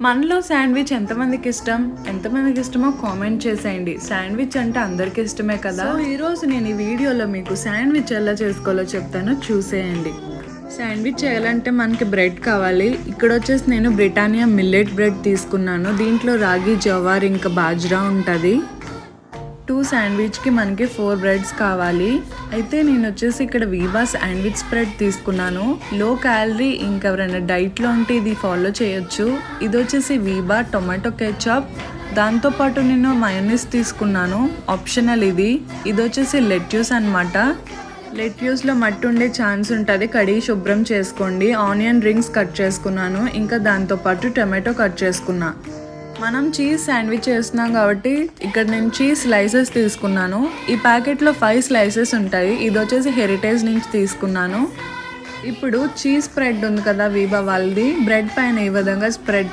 మనలో శాండ్విచ్ ఎంతమందికి ఇష్టమో కామెంట్ చేసేయండి. శాండ్విచ్ అంటే అందరికీ ఇష్టమే కదా. ఈరోజు నేను ఈ వీడియోలో మీకు శాండ్విచ్ ఎలా చేసుకోవాలో చెప్తాను, చూసేయండి. శాండ్విచ్ చేయాలంటే మనకి బ్రెడ్ కావాలి. ఇక్కడ వచ్చేసి నేను బ్రిటానియా మిల్లెట్ బ్రెడ్ తీసుకున్నాను. దీంట్లో రాగి, జవార్ ఇంకా బాజ్రా ఉంటుంది. 2 శాండ్విచ్కి మనకి 4 బ్రెడ్స్ కావాలి. అయితే నేను వచ్చేసి ఇక్కడ వీబా శాండ్విచ్ స్ప్రెడ్ తీసుకున్నాను. లో క్యాలరీ, ఇంకా ఎవరైనా డైట్లో ఉంటే ఇది ఫాలో చేయొచ్చు. ఇది వచ్చేసి వీబా టొమాటో కెచప్. దాంతోపాటు నేను మయోనీస్ తీసుకున్నాను, ఆప్షనల్ ఇది. ఇది వచ్చేసి లెట్యూస్ అనమాట. లెట్యూస్లో మట్టి ఉండే ఛాన్స్ ఉంటుంది, కడిగి శుభ్రం చేసుకోండి. ఆనియన్ రింగ్స్ కట్ చేసుకున్నాను, ఇంకా దాంతోపాటు టొమాటో కట్ చేసుకున్నా. మనం చీజ్ శాండ్విచ్ చేస్తున్నాం కాబట్టి ఇక్కడ నేను చీజ్ స్లైసెస్ తీసుకున్నాను. ఈ ప్యాకెట్లో 5 స్లైసెస్ ఉంటాయి. ఇది వచ్చేసి హెరిటేజ్ నుంచి తీసుకున్నాను. ఇప్పుడు చీజ్ స్ప్రెడ్ ఉంది కదా వీబా వాళ్ళది, బ్రెడ్ పైన ఈ విధంగా స్ప్రెడ్